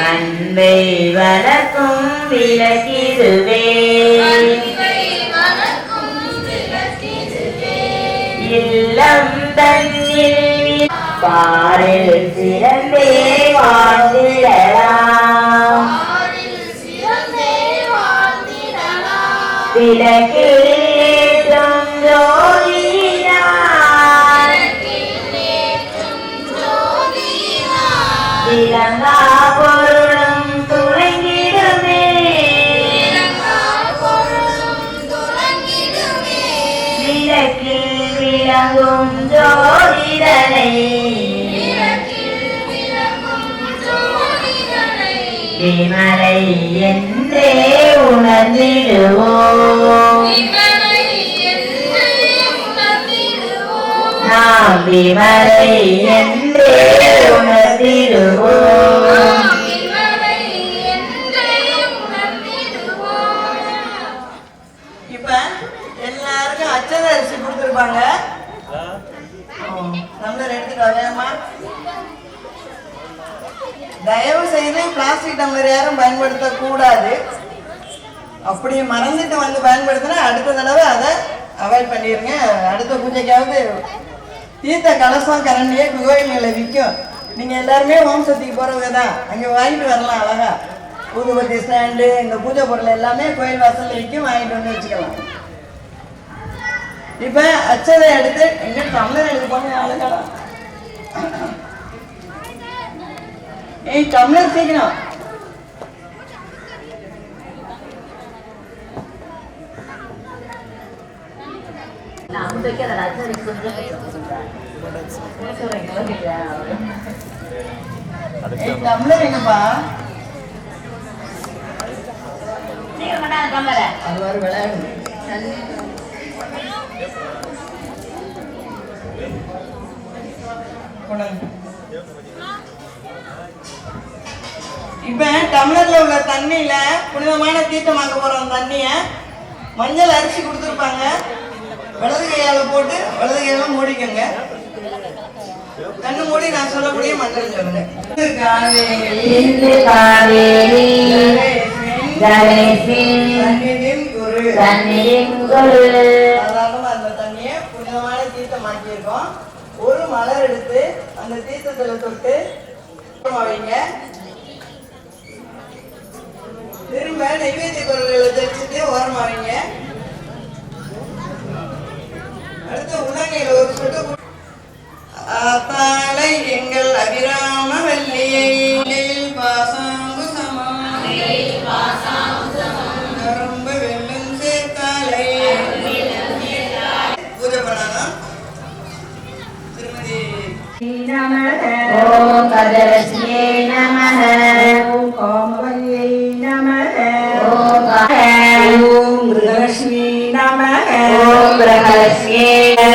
அன்பை வளர்க்கும் விளக்கிடுவே இல்லம் தன்னில் பாரில் சிறந்தே வாழ்ந்திடலாம் விளக்கில் ஏற்றும் ஜோதியார் விளங்கா பொருளும் துளங்கிடுமே விளக்கில் விளங்கும் ஜோதிடனை விமலை என்றே உணர்ந்திடுவோம் நாம் விமலை என்றே உணர்ந்திடுவோம். இப்ப எல்லாருக்கும் அச்சத அரிசி கொடுத்துருப்பாங்க. டம்ளர் எடுத்துட்டு வேணுமா? தயவு செய்து பிளாஸ்டிக் டம்ளர் யாரும் பயன்படுத்த கூடாது. அப்படி மறந்துட்டு வந்து பயன்படுத்தினா அடுத்த தடவை அதை அவாய்ட் பண்ணிடுங்க. அடுத்த பூஜைக்காவது தீர்த்த கலசம் கரண்டியே கோயில்களை விற்கும். நீங்க எல்லாருமே ஓம் சக்திக்கு போறவங்க தான், அங்க வாங்கிட்டு வரலாம். அழகா ஊதுபத்தி ஸ்டாண்டு, இந்த பூஜை பொருள் எல்லாமே கோயில் வாசல்ல விற்கும், வாங்கிட்டு வந்து வச்சுக்கலாம். இப்ப அச்சதை எடுத்து எங்க டம்ளர் எடுத்து போங்க. அழகா டம்ளர் சீக்கிரம். டம்ளர் எங்கப்பா? அது வர விளையாடு. இப்ப டம்ளர்ல உள்ள தண்ணியில புனிதமான தீர்த்தமாக்க போறோம். தண்ணிய மஞ்சள் அரிசி கொடுத்துருப்பாங்க. வலது கையால போட்டு வலது கையால மூடிக்கங்க. கண்ணு மூடி நான் சொல்லக்கூடிய மந்திரம் சொல்லுங்க. அந்த தண்ணிய புனிதமான தீர்த்தமாக்கி இருக்கோம். ஒரு மலர் எடுத்து அந்த தீர்த்தத்துல தொட்டு வைங்க. திரும்ப நைவேத்திய பொருட்களை தெரிச்சுட்டு ஓரமாவீங்க. அடுத்து உள்ளங்கையில ஒரு சொட்டு ஆத்தாலை எங்கள் அபிராம வல்லியை கரும்பு வெல்லும் சேர்த்தாலை பூஜை பண்ணணும். திருமதி ஓம் கஜலட்சுமியே நமஹ. ஓம் காமவல்லியை நமஹ. ஓம் கிருஷ்ணலட்சுமி நமஹ. ஓம் கிரகலட்சுமியே.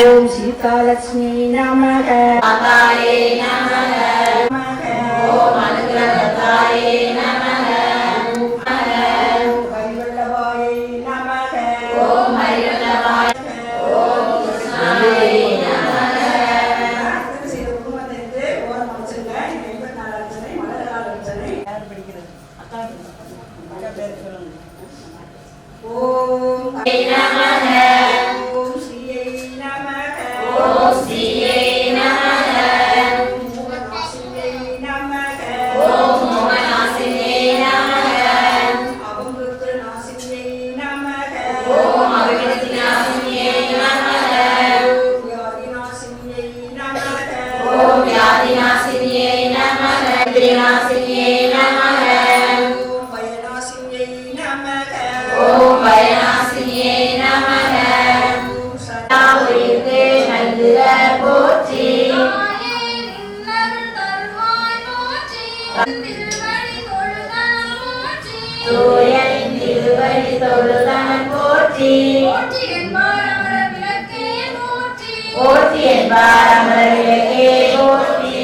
ஓம் சீதாலட்சுமி நமஹ. மாதாயே நமஹ. போற்றி தூயனின் திருவடி தொழுதான் போற்றி போற்றி என்பார் அமரர் விளக்கே போற்றி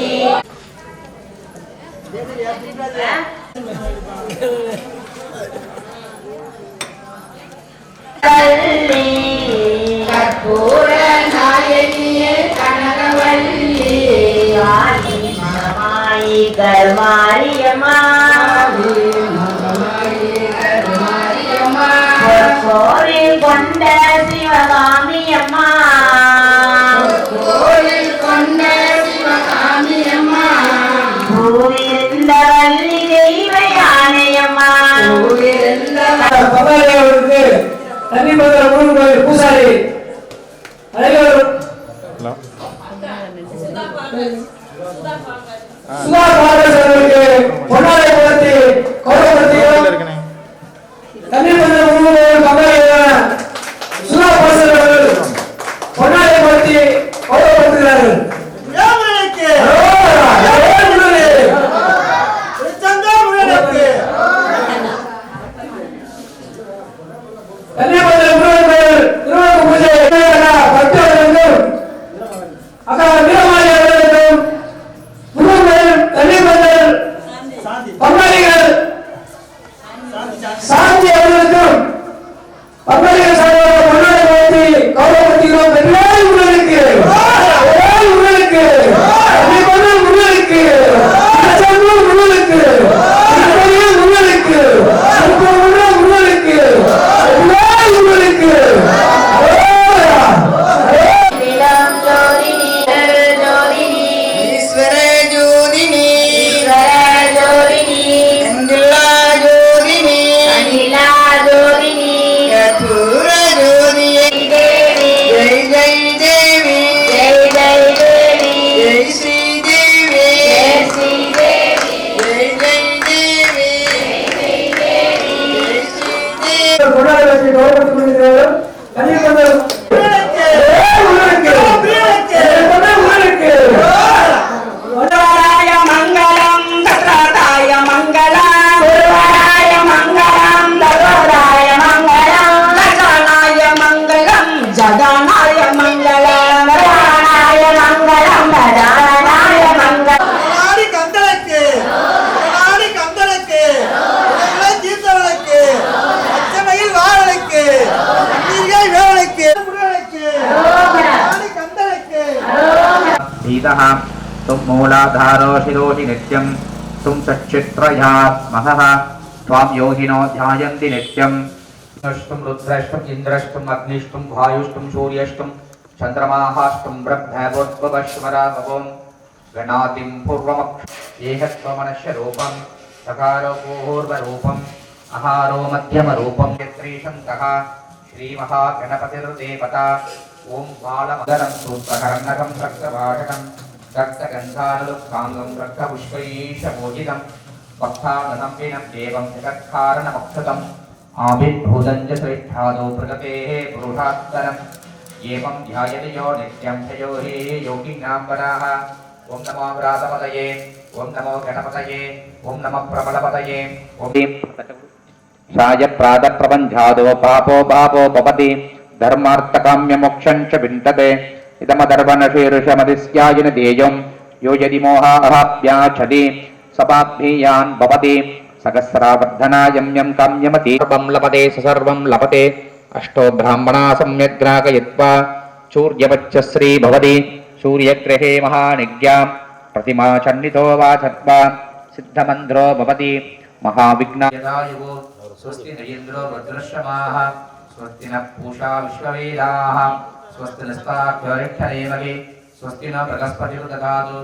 கற்பூர நாயகிய கனகவல்லி ஆதிமாயி கருமாரியம்மா கோவில் கொண்ட சிவகாமி அம்மா கோவில் கொண்ட சிவகாமி அம்மா பூவிருந்த வள்ளி தெய்வ யானையம்மா அவருக்கு தண்ணி பத்திர முருகன் கோயில் பூசாரி சுதா பாரதேசருக்கு பொன்னாடை கொடுத்து கௌரவப்படுத்தி தண்ணி பத்திர முருகன் கோயில் கமலையான சுதா பாரதேசர்கள் பொன்னாடை கொடுத்து கௌரவப்படுத்துகிறார்கள். तुम मूलाधारो शिरोहि नित्यं तुम सच्चित्रयात्महः त्वां योगिनो ध्यायन्ति नित्यं अष्टम रुद्रष्टम इंद्रष्टम अग्निष्टम वायुष्टम सूर्यष्टम चंद्रमाहाष्टम ब्रह्मवोद्भवश्वराभवं गणातिं पूर्वमक्षेहत्वमनस्य रूपं सकारो पूर्वरूपम् आहारो मध्यमरूपं यत्रीशन्तः श्रीमहागणपतिर्देवता ओम बालमदरं सूत्रकर्णकं रक्तवाटकं रक्तगन्धानुकाङ्गं रक्तपुष्पैषमोजितं भक्तानन्दं देवं जगत्कारणमक्षतम् आविर्भूतं च श्रेष्ठादो प्रगतेः पुरुषात्तरम् एवं ध्यायति यो नित्यं च यो हि योगिनां वराः ओम नमो व्रातपतये ओम नमो गणपतये ओम नमः प्रबलपतये ओम साय प्रातप्रपञ्चादो पापो पापो पपति धर्मार्थकाम्य मोक्षञ्च विन्दते इदमदर्वनशीर्षमदिस्यायन देयं यो यदि मोहाहाप्याच्छति सपाभीयान् भवति सहस्रावर्धनायं यं काम्यमति सर्वं लभते सर्वं लभते अष्टो ब्राह्मणा सम्यग्राकयित्वा सूर्यवच्चश्री भवति सूर्यग्रहे महानिज्ञां प्रतिमा चण्डितो वाचत्वा सिद्धमन्त्रो भवति महाविघ्नायदायुः स्वस्ति न इन्द्रो वज्रश्रमाः स्वस्ति न पूषा विश्ववेदाः स्वस्ति नस्ताभ्यरिष्ठनेमहि स्वस्ति न बृहस्पतिर्दधातु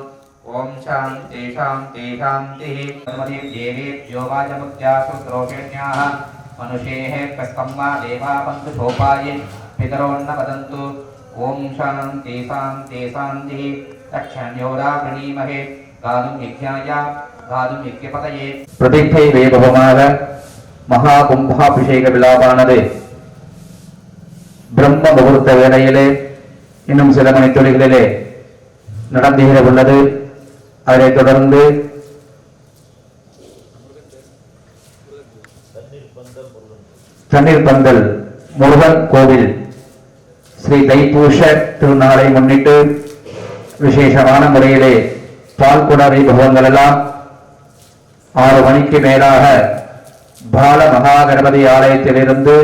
ओम शान्ति शान्ति शान्तिः नमः देवेभ्यो वाचमुद्यासु द्रोहिण्याः मनुष्येः कस्तम्मा देवा बन्धु शोपाये पितरोन्न वदन्तु ओम शान्ति शान्ति शान्तिः तक्षण्योरा प्रणीमहे गातुं यज्ञाय गातुं यज्ञपतये प्रतिष्ठैवे भवमाद महाकुम्भाभिषेक विलापानदे ब्रह्म मुहूर्त वेळयिले இன்னும் சில மணித்துளிகளிலே நடந்தேற உள்ளது. அதைத் தொடர்ந்து தண்ணீர் பந்தல் முருகன் கோவில் ஸ்ரீ தைப்பூச திருநாளை முன்னிட்டு விசேஷமான முறையிலே பால்குட வைபவங்கள் எல்லாம் 6 மணிக்கு மேலாக பால மகாகணபதி ஆலயத்திலிருந்து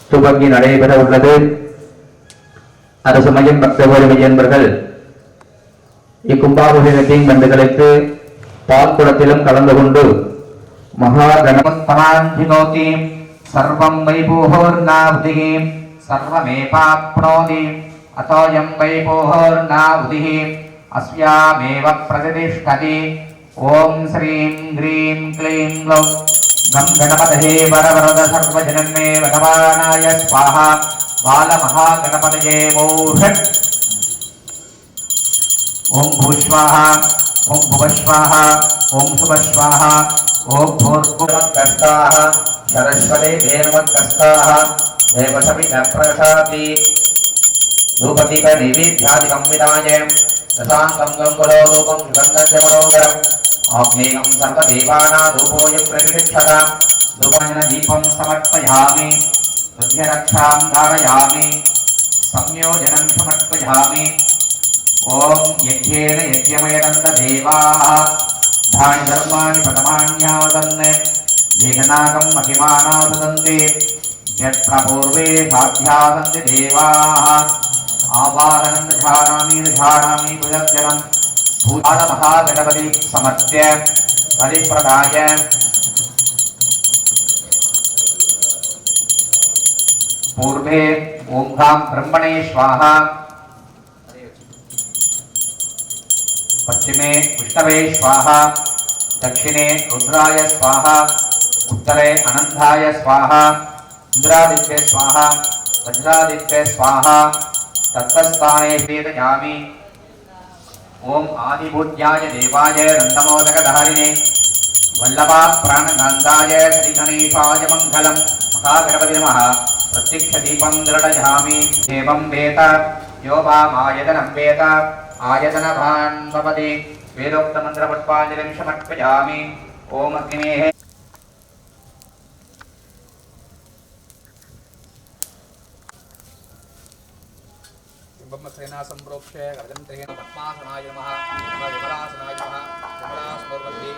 துவங்கி நடைபெற உள்ளது. அரசுமையின் பக்தகோடி என்பர்கள் இக்கும்பாபிஷேகத்தையும் கண்டுகளித்து பால்குடத்திலும் கலந்து கொண்டு மகாகணபதி சர்வம் வைபூஹோர்நாவுதிஹி சர்வமேவாப்னோதி அத்தோயம் வைபூஹோர்நாவுதிஹி அஸ்யாமேவ பிரதிஷ்டதி. ஓம் ஸ்ரீம் க்ரீம் க்ளீம் க்ளௌம் கம் கணபதயே வரவரத சர்வஜனமே பகவானாய ஸ்வாஹா. பால மகாகணபதயே ஓஷட். ஓம் பூஷ்வாஹா ஓம் புவஸ்வாஹா ஓம் சுபஸ்வாஹா ஓம் பூர்புவத்கஸ்தாஹ சரஸ்வதே தேவத்கஸ்தாஹ தேவசமித பிரசாதி. धूपदीप नैवेद्यादिकं विदाय दशाङ्गं गङ्गुलो धूपं सुगन्धं च मनोहरम् आग्नेयं सर्वदेवानां धूपोऽयं प्रतिष्ठता. धूपेन दीपं समर्पयामि. हृदयरक्षां धारयामि. संयोजनं समर्पयामि. ॐ यज्ञेन यज्ञमयदन्तदेवाः धानि धर्माणि प्रथमान्यावदन् मेघनागं महिमानादन्ते यत्र पूर्वे साध्यादन्ति देवाः. आवाहनं झानामि भुजज्जलं भूताल महागणपति समर्प्य बलिप्रदाय पूर्वे ओं गां ब्रह्मणे स्वाहा. पश्चिमे विष्णवे स्वाहा. दक्षिणे रुद्राय स्वाहा. उत्तरे अनंताय स्वाहा. इंद्रादित्य स्वाहा. वज्रादित्य स्वाहा. तत्तस्थाने वेदयामि. ओम आदिपूज्याय देवाय नंदमोदकधारिणे वल्लभा प्राणकान्ताय श्रीगणेशाय मंगलम्. महागणपति नमः. प्रत्यक्षदीपं दृढयामि. एवं वेद यो वामायतनं वेद आयतनवान् भवति. वेदोक्तमन्त्रपुष्पाञ्जलिं समर्पयामि. ओम अग्निमेः ब्रह्मसेना संप्रोक्ष्य गर्जन्त्रेण पद्मासनाय नमः. नमः विमलासनाय नमः. विमलासनोर्मध्ये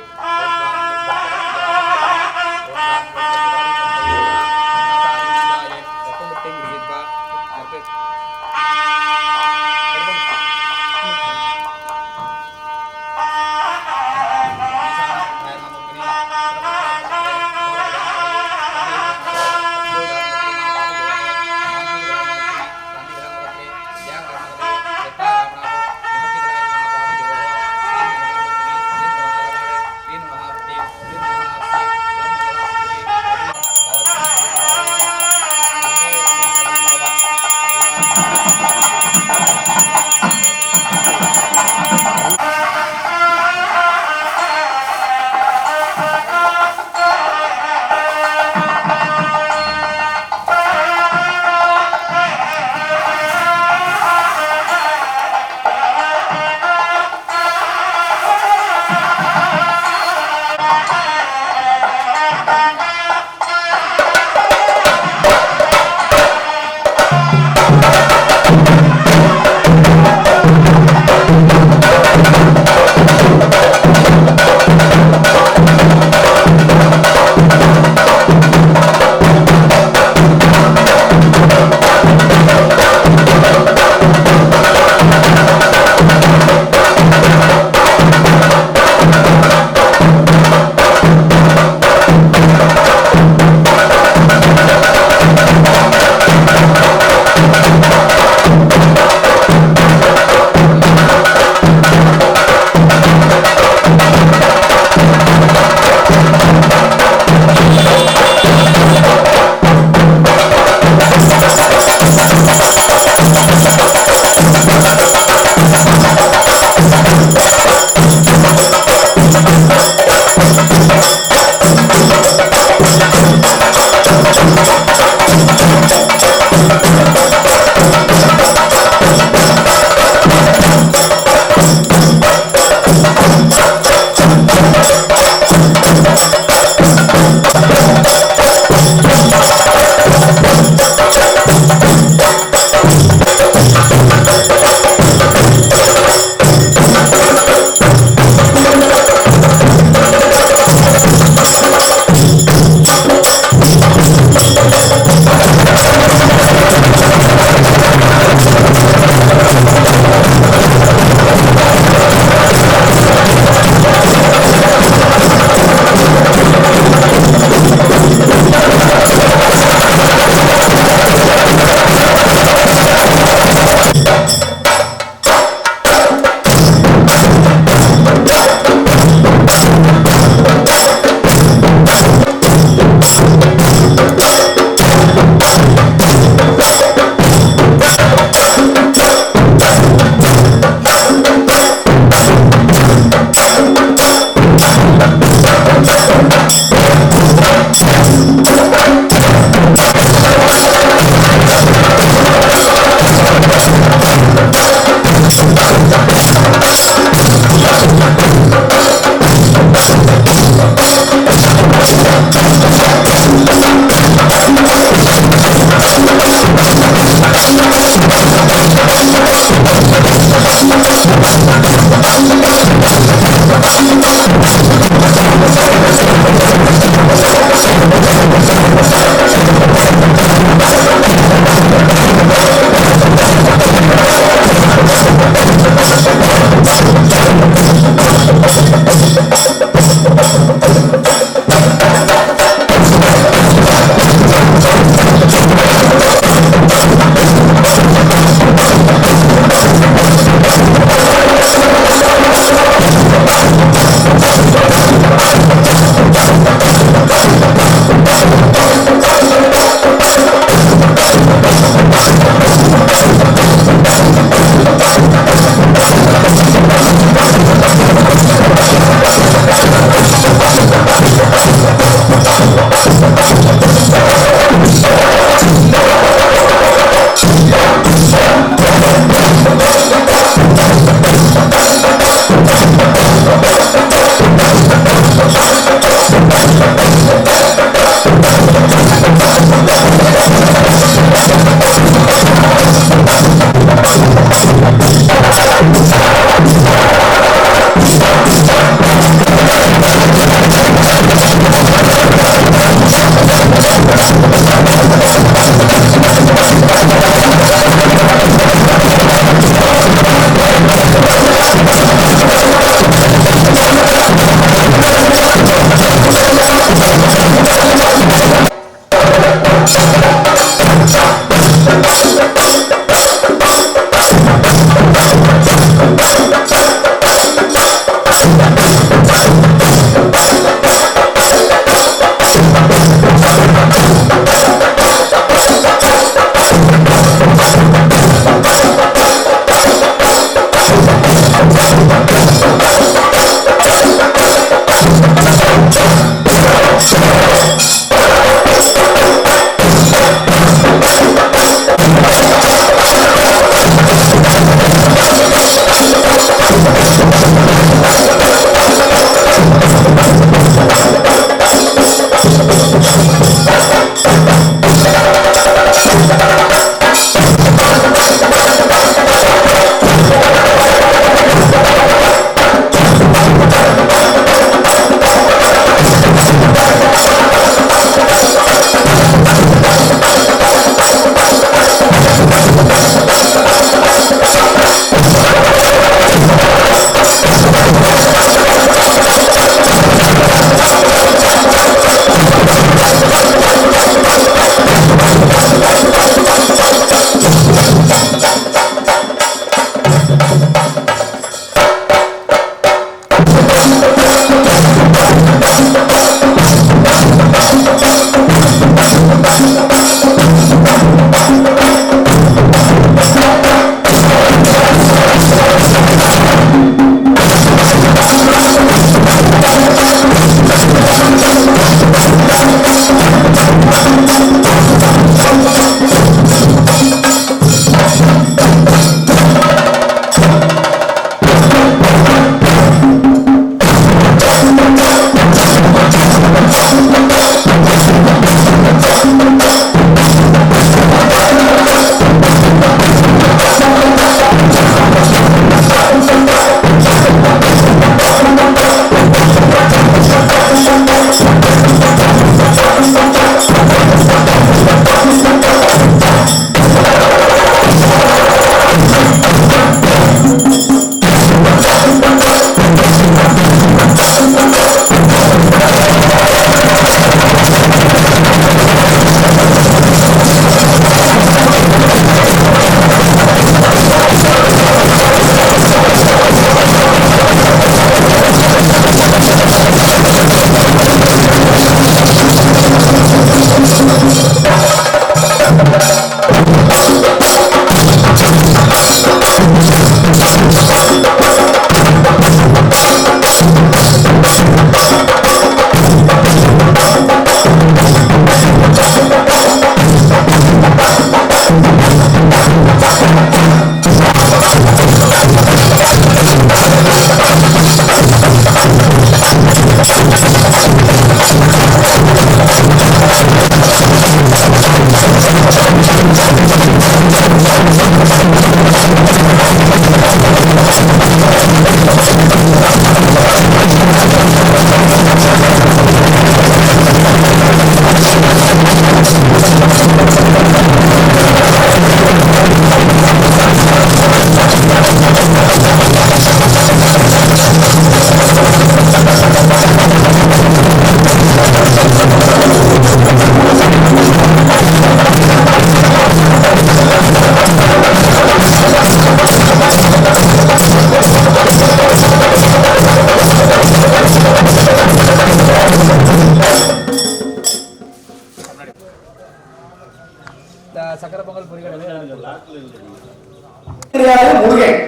முருகன்.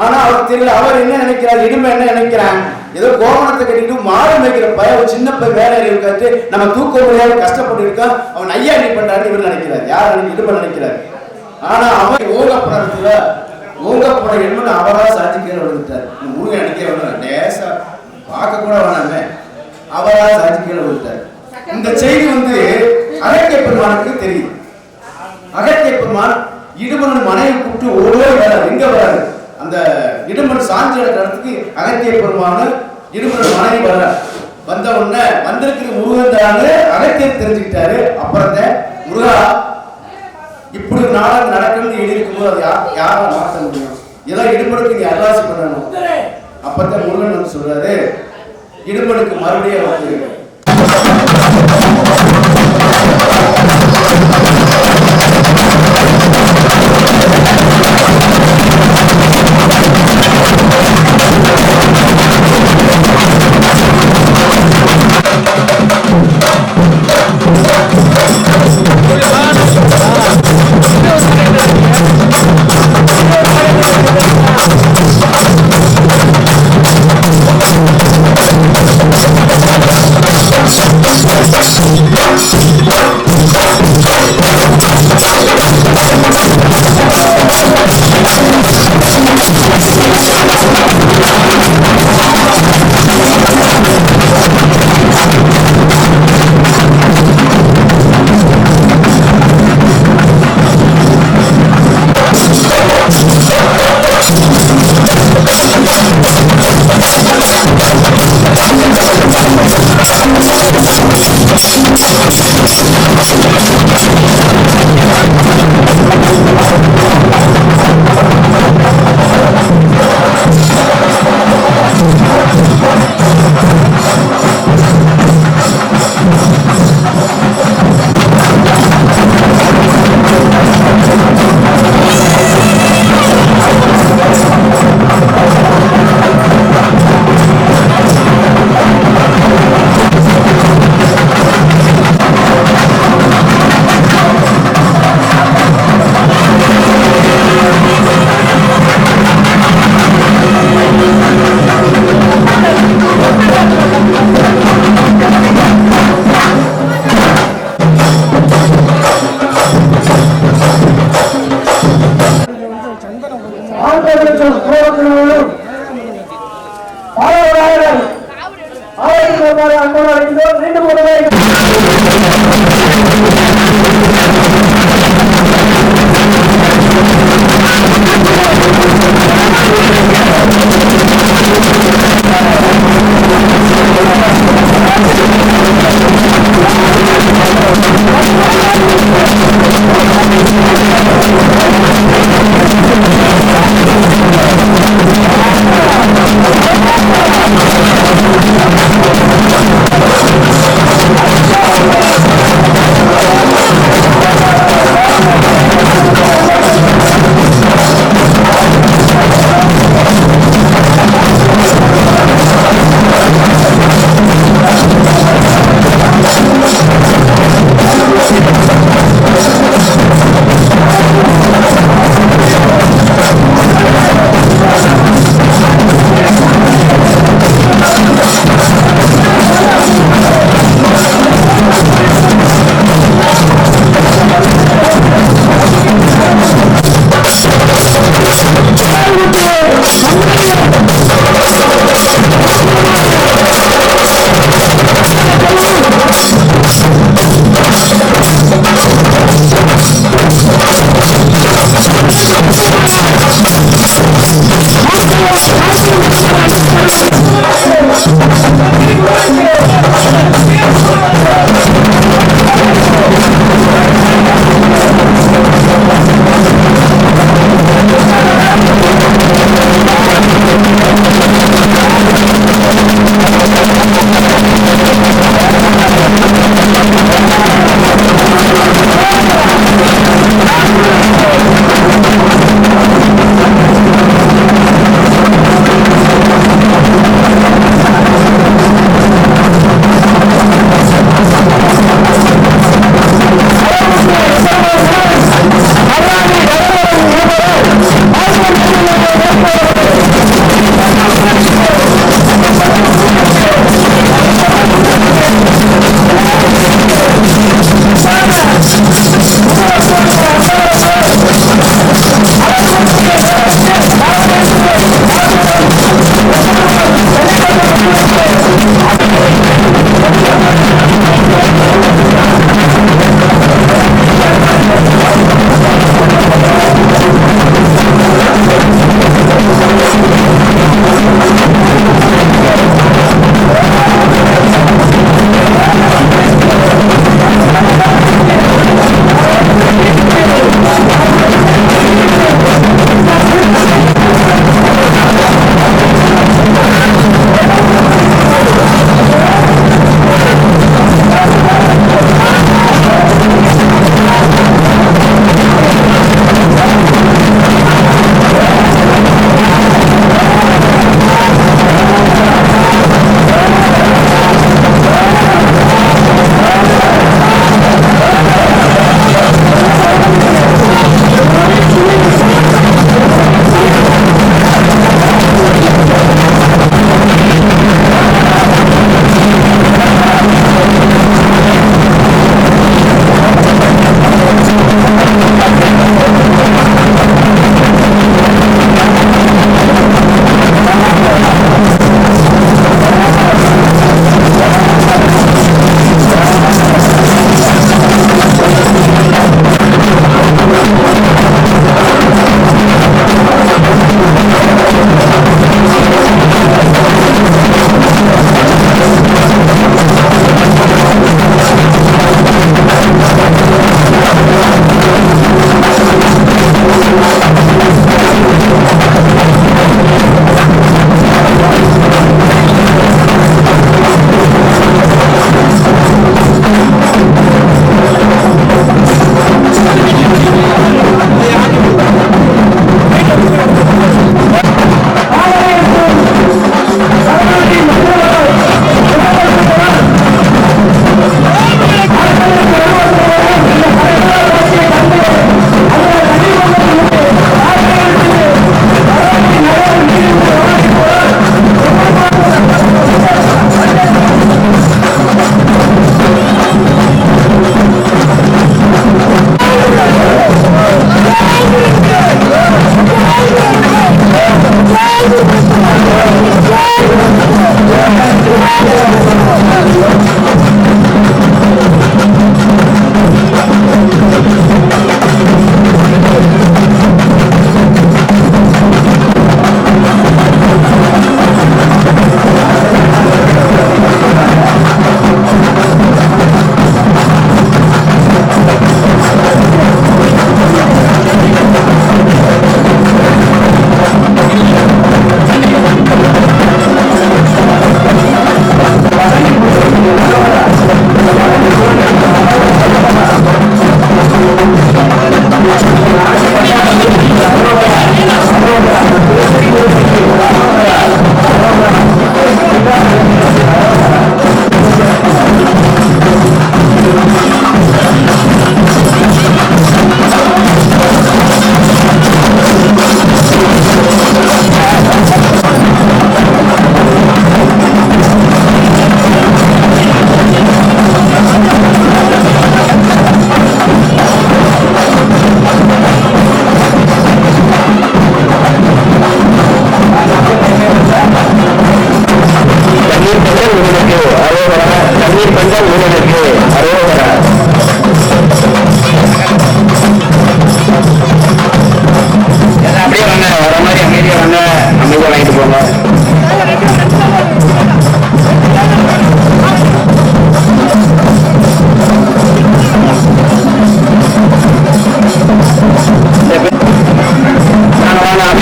ஆனா அவர் தெரியல, அவர் என்ன நினைக்கிறார், இடுமை என்ன நினைக்கிறான், ஏதோ கோவணத்தை கட்டிட்டு மாடு மேய்க்கிற பய ஒரு சின்ன பையன் வேலை இருக்காது, நம்ம தூக்க முடியாத கஷ்டப்பட்டு இருக்கோம், அவன் ஐயா நீ பண்றாரு இவர் நினைக்கிறார். யார் இடுமை நினைக்கிறார். ஆனா அவன் ஓகப்படத்துல ஓகப்பட என்பது அவரா சாட்சி கீழே விழுந்துட்டார். முருகன் நினைக்க வேணும், லேசா பார்க்க கூட வேணாமே, அவரா சாட்சி கீழே விழுந்துட்டார். இந்த செய்தி அகத்திய பெருமானுக்கு தெரியுது. அகத்திய பெருமான் இடுமன் மனைவி கூப்பிட்டு ஓடவே வராது. எங்க வராது, அந்த இடுமன் சாஞ்சி இடத்துக்கு அகத்திய பெருமானு இடுமன் மனைவி வர வந்த உடனே வந்திருக்கிற முருகன் தான் அகத்தியர் தெரிஞ்சுக்கிட்டாரு. அப்புறத்தை முருகா இப்படி நாடகம் நடக்கணும்னு எழுதிருக்கும் போது அது யாரை மாற்ற முடியும், ஏதோ இடுமனுக்கு நீ அல்லாசி பண்ணணும். அப்பத்தான் முருகன் சொல்றாரு, இடுமனுக்கு மறுபடியும்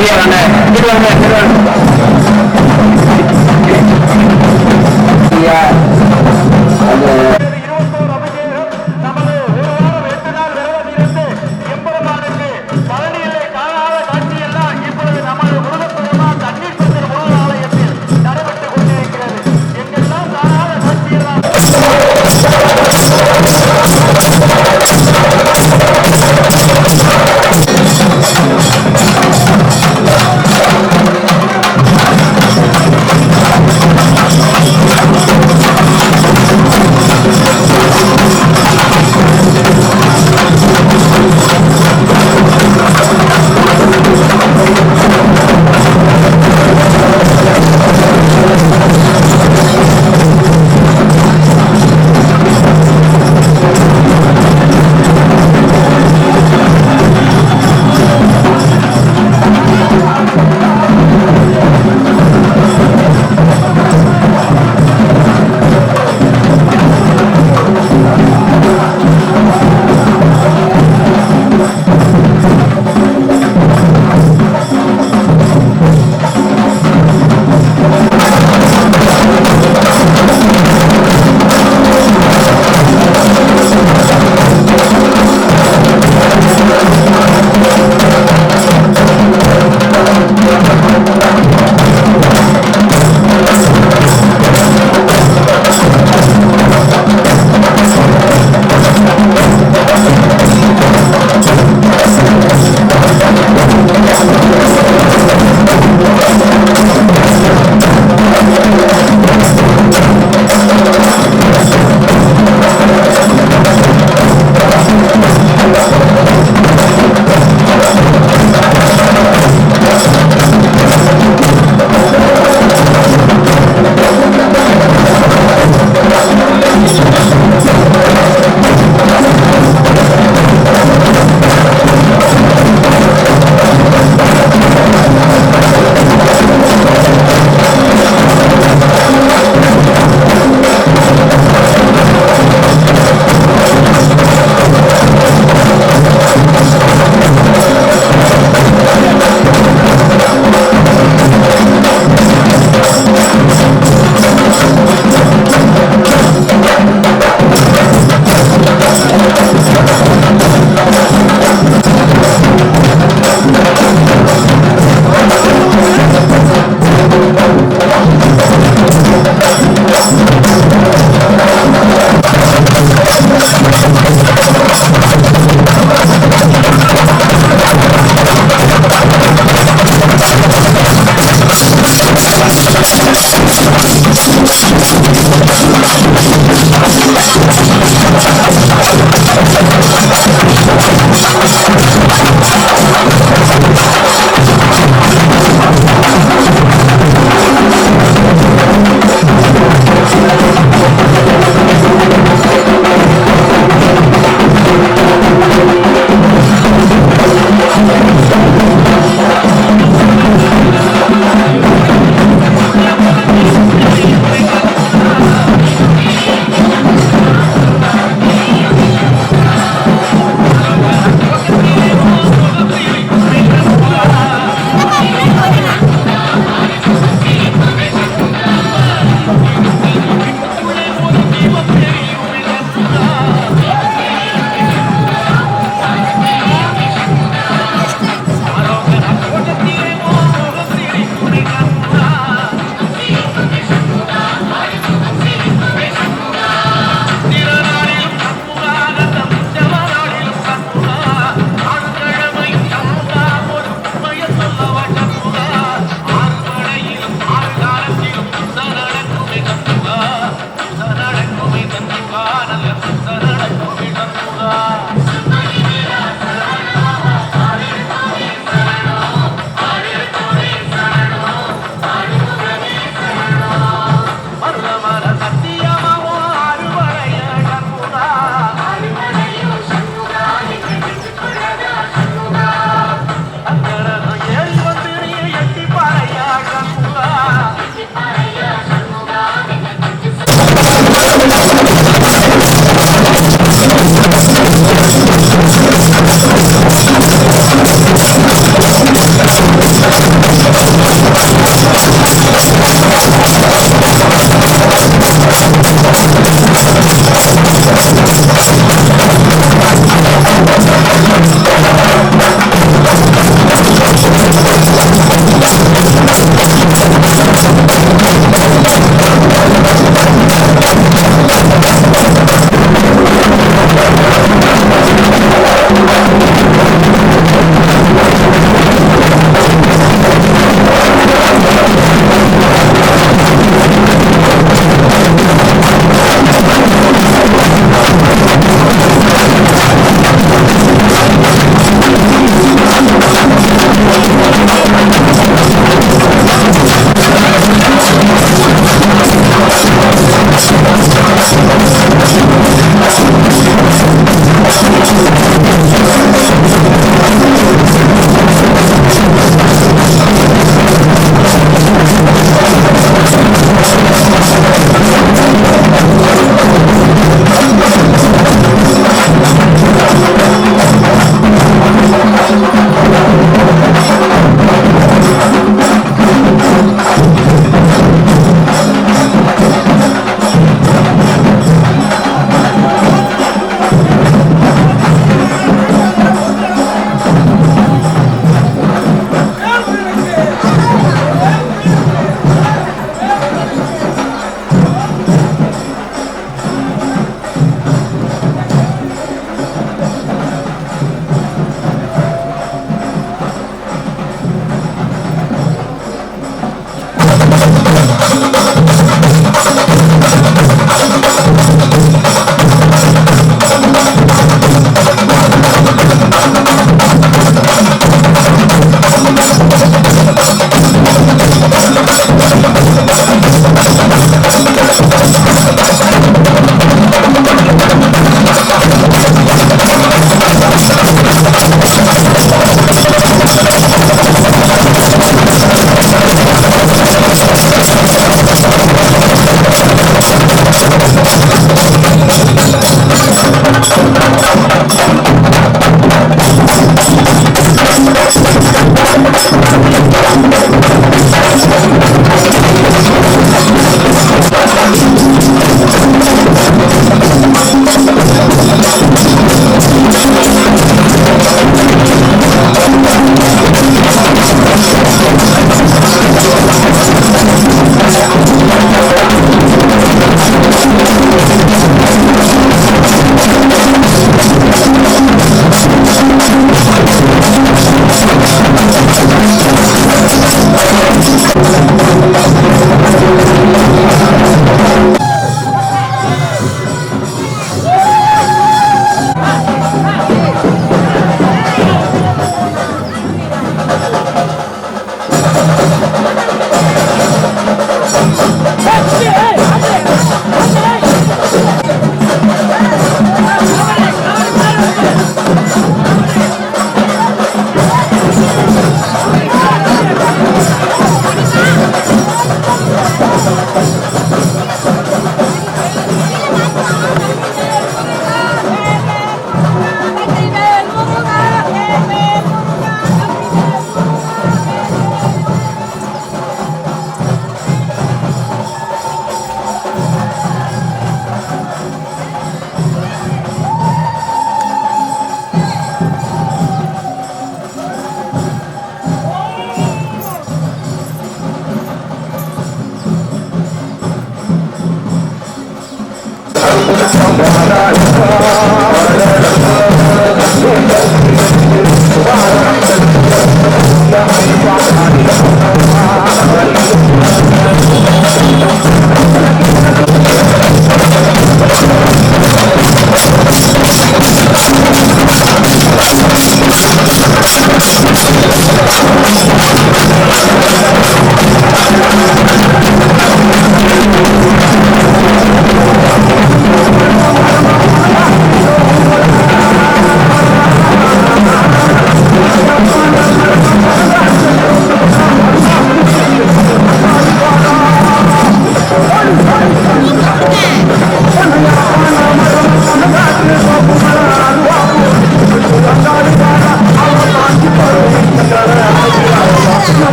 வெளியே வாங்க இது வாங்க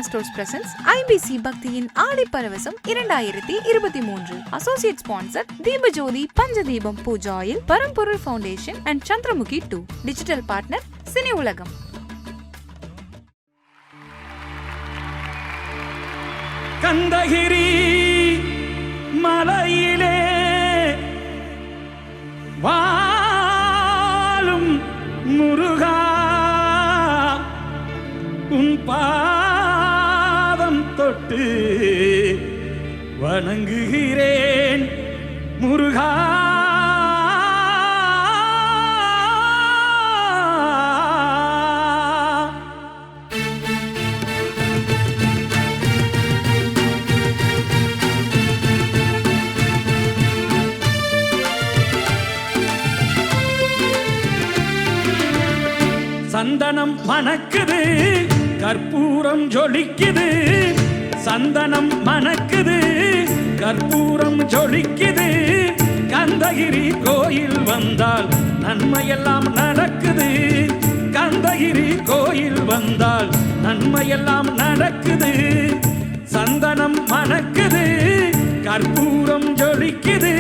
Krishna Stores presents IBC பக்தியின் Aadi Paravasam 2023. Associate sponsor Deepajothi Panchadeepam pooja oil, Paramporul foundation and Chandramukhi 2. Digital partner Cini Ulagam. கந்தகிரி மலையிலே வாழும் முருகா, உன் பாதம் தொட்டு வணங்குகிறேன் முருகா. சந்தனம் மணக்குது, கற்பூரம் ஜொலிக்குது. சந்தனம் மணக்குது, கற்பூரம் ஜொலிக்குது. கந்தகிரி கோயில் வந்தால் நன்மையெல்லாம் நடக்குது. கந்தகிரி கோயில் வந்தால் நன்மையெல்லாம் நடக்குது. சந்தனம் மணக்குது, கற்பூரம் ஜொலிக்குது.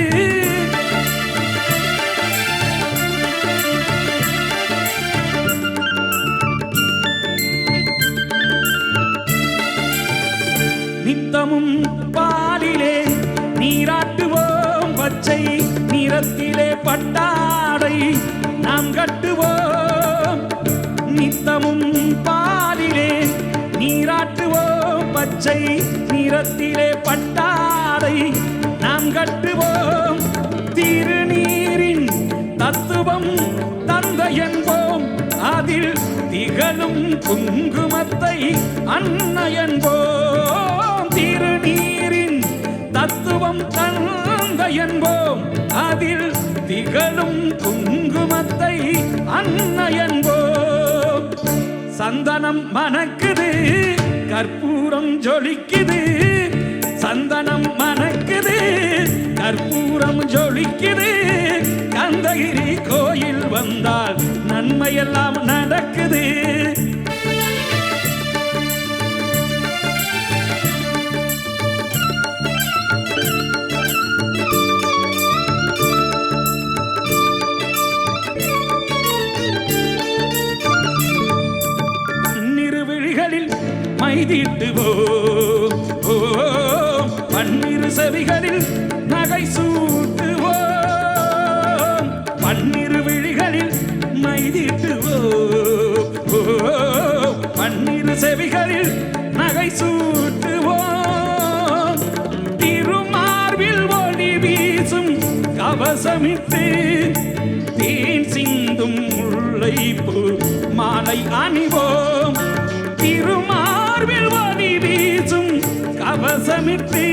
நித்தமும் பாலிலே நீராட்டுவோம், பச்சை நிறத்திலே பட்டாடை நாம் கட்டுவோம். நித்தமும் பாலிலே நீராட்டுவோம், பச்சை நிறத்திலே பட்டாடை நாம் கட்டுவோம். திருநீரின் தத்துவம் தந்தை என்போம், அதில் திகழும் குங்குமத்தை அன்னை என்போம். திருநீரின் தத்துவம் தந்தை என்போம், அதில் திகழும் குங்குமத்தை அன்னை என்போம். சந்தனம் மணக்குது, கற்பூரம் ஜொலிக்குது. சந்தனம் மணக்குது, கற்பூரம் ஜொலிக்குது. கந்தகிரி கோயில் வந்தால் நன்மையெல்லாம் நடக்குது. பன்னிருவிழிகளில் மைதீட்டுவோம், பன்னிரு செவிகளில் நகை சூட்டுவோம். பன்னிரு விழிகளில் மைதீட்டுவோம், பன்னிரு செவிகளில் நகை சூட்டுவோம். திருமார்பில் ஒளி வீசும் கவசமிட்டு தேன் சிந்தும் முல்லைப்பூ மாலை அணிவோம். திருமார்பில் ஒளி வீசும் கவசமிட்டு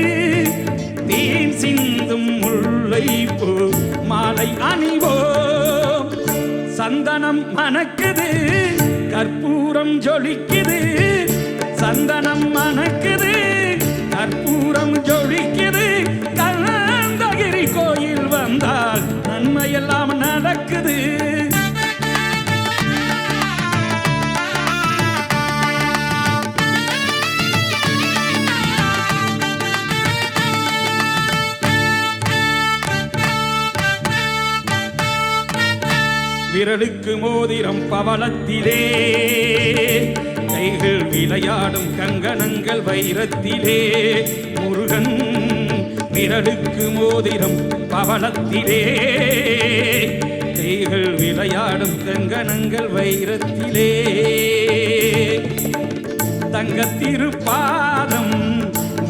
தேன் சிந்தும் முல்லைப்பூ மாலை அணிவோம். சந்தனம் மணக்குது, கற்பூரம் ஜொலிக்குது. சந்தனம் மணக்குது, கற்பூரம் ஜொலிக்குது. கந்தகிரி கோயில் வந்தால் நன்மையெல்லாம் நடக்குது. விரலுக்கு மோதிரம் பவளத்திலே, கைகள் விளையாடும் கங்கணங்கள் வைரத்திலே. முருகன் விரலுக்கு மோதிரம் பவளத்திலே, கைகள் விளையாடும் கங்கணங்கள் வைரத்திலே. தங்கத்திருப்பாதம்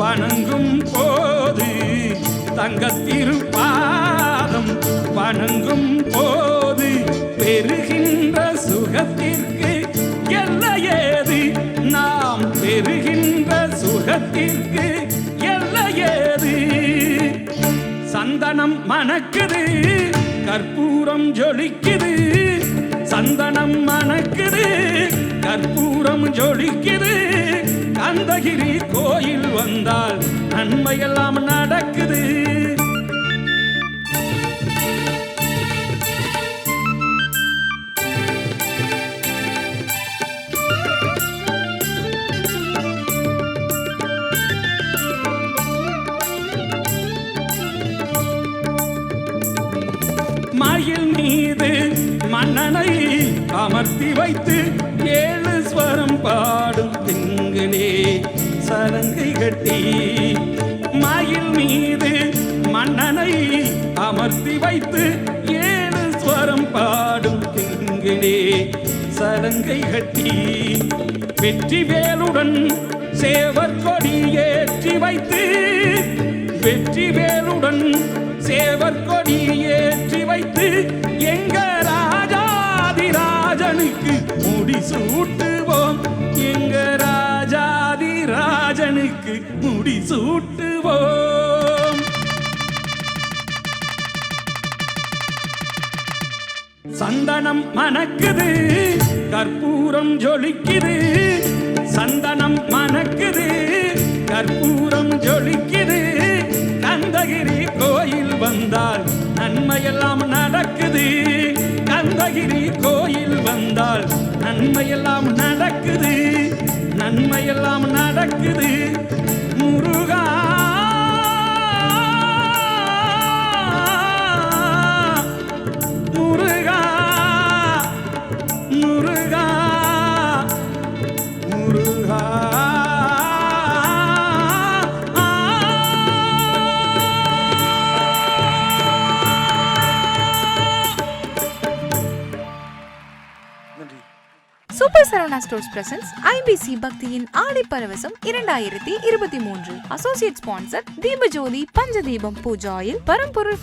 வணங்கும் போது, தங்கத்திருப்பாதம் வணங்கும் போது பெறுகின்ற சுகத்திற்கு எல்லையேது. நாம் பெறுகின்ற சுகத்திற்கு எல்லையேது. சந்தனம் மணக்குது, கற்பூரம் ஜொலிக்குது. சந்தனம் மணக்குது, கற்பூரம் ஜொலிக்குது. கந்தகிரி கோயில் வந்தால் நன்மையெல்லாம் நடக்குது. மயில் மீது மன்னனை அமர்த்தி வைத்து 7 ஸ்வரம் பாடும் திங்களே சலங்கை கட்டி. மயில் மீது மன்னனை அமர்த்தி வைத்து 7 ஸ்வரம் பாடும் திங்களே சலங்கை கட்டி. வெற்றி வேலுடன் சேவர் கொடி ஏற்றி வைத்து, வெற்றி வேலுடன் சேவர் கொடி ஏற்றி வைத்து, எங்க ராஜாதிராஜனுக்கு முடி சூட்டுவோம், எங்க ராஜாதிராஜனுக்கு முடி சூட்டுவோம். சந்தனம் மணக்குது, கற்பூரம் ஜொலிக்குது, சந்தனம் மணக்குது, கற்பூரம் ஜொலிக்குது. கந்தகிரி கோயில் வந்தால் நன்மையெல்லாம் நடக்குது, கந்தகிரி கோயில் வந்தால் நன்மையெல்லாம் நடக்குது, நன்மையெல்லாம் நடக்குது. Muruga Muruga Muruga Muruga. Super Saravana stores presents IBC பக்தியின் Aadi Paravasam 2023. Associate sponsor Deepajothi Panchadeepam pooja oil, Paramporul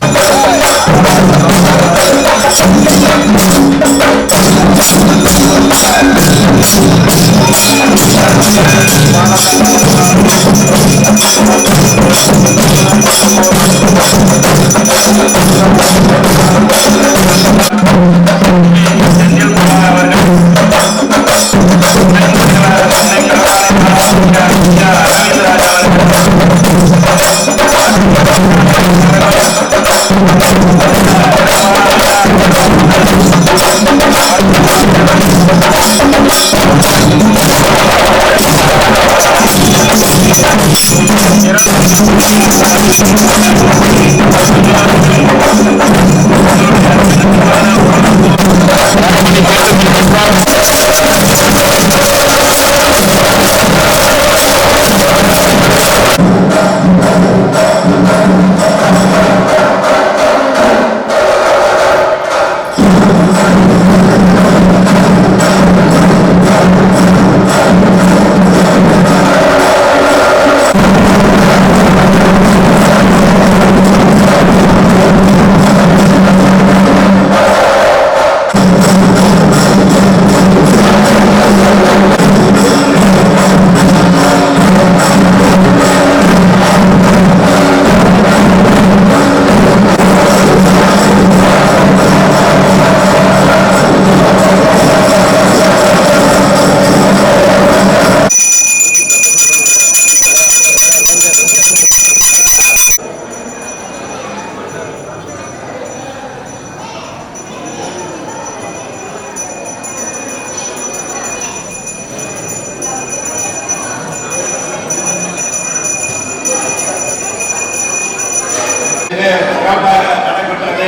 நடைபெற்றது.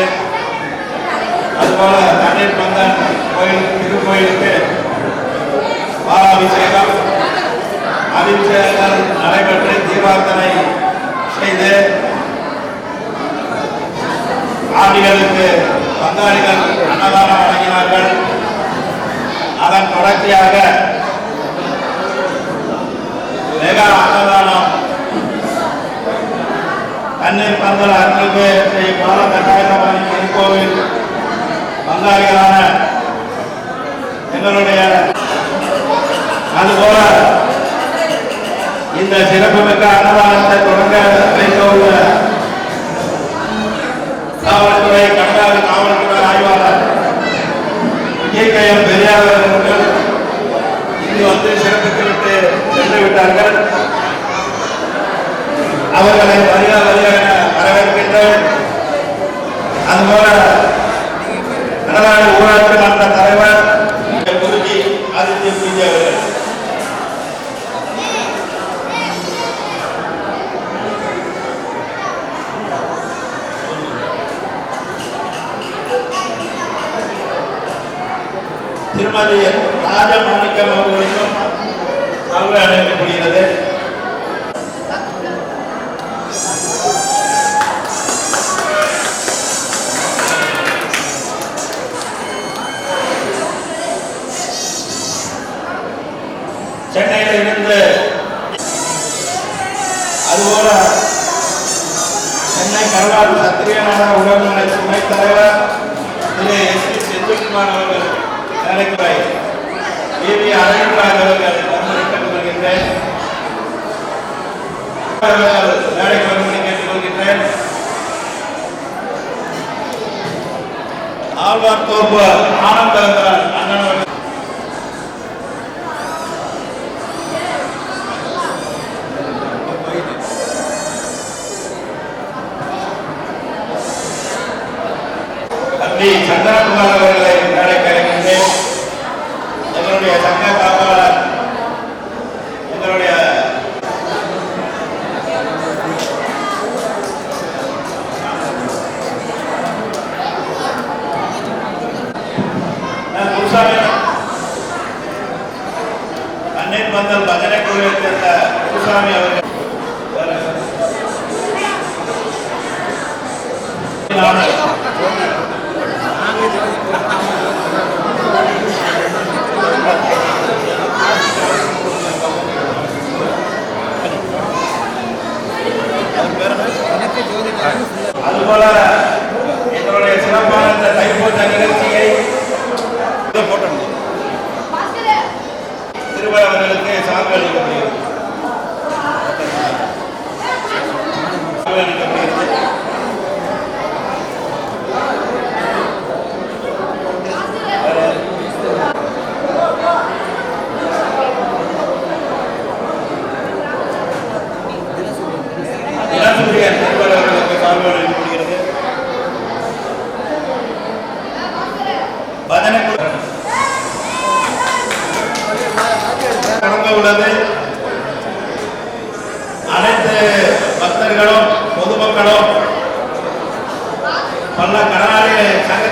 அதுபோல தண்ணீர் பந்தன் கோயில் திருக்கோயிலுக்கு பாலாபிஷேகம் அபிஷேகங்கள் நடைபெற்று தீபார்த்தனை செய்து ஆண்டிகளுக்கு பங்காளிகள் அன்னதானம் வழங்கினார்கள். அதன் தொடர்ச்சியாக மெகா அன்னதானம் தண்ணீர் பந்தல் அருள்மிகு ஸ்ரீ பால கட்டாயமாரி திருக்கோவில் பங்காளிகளான எங்களுடைய அதுபோல இந்த சிறப்புமிக்க அன்னதானத்தை தொடங்க வைக்க உள்ள காவல்துறை கட்டாய காவல்துறை ஆய்வாளர் விஜய்கயம் பெரியார் அவர்கள் இங்கு வந்து சிறப்பித்து விட்டு சென்று விட்டார்கள். அவர்களை வருக வருக என வரவேற்கின்றோம். அதுபோல கடலாடி ஊராட்சி மன்ற தலைவர் குருஜி ஆதித்ய பூஜை அவர்கள் திருமதி ராஜமாணிக்கம் அவர்களுக்கும் அவர்கள் அழைக்கப்படுகிறது. சென்னையில் இருந்து அதுபோல சென்னை கருவாடு சத்திரியநாத உடல்நல துணைத் தலைவர் திரு எஸ் பி செந்தில்குமார் அவர்கள் நடைமுறை ஏவி அரவிந்த்ராஜ் அவர்கள் வருமானி கேட்டுக்கொள்கின்றேன். நாளைக்கு வருமானி கேட்டுக்கொள்கின்றேன். ஆழ்வார் தோப்பு ஆனந்தராஜ் அண்ணன் அவர்கள் தம்பி சந்திரகுமார் அவர்களை நாளைக்கு அழைக்கின்றேன். எங்களுடைய சங்க காப்பாளர் எங்களுடைய அன்னை பந்தல் பஜனை குழுவை சேர்ந்த குருசாமி அவர்கள் அதுபோல எங்களுடைய சிறப்பான இந்த தைப்பூச நிகழ்ச்சியை திருவள்ளுவர்களுக்கு சார்பு அளிக்கப்படுகிறது. உள்ளது. அனைத்து பக்தர்களும் பொதுமக்களும் பல கடனாளி சங்க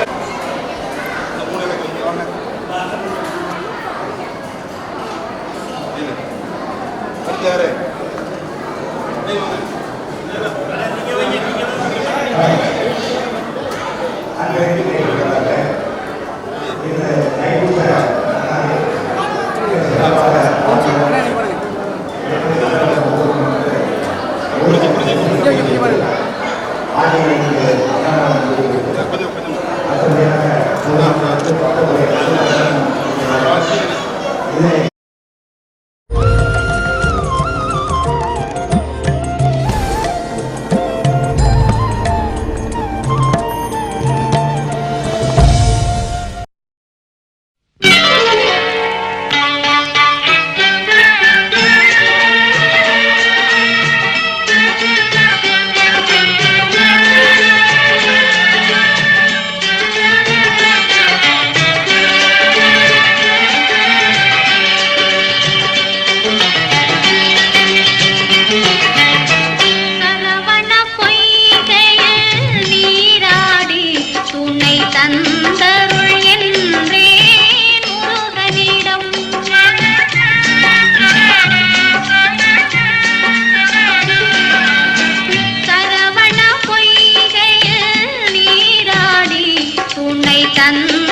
தன்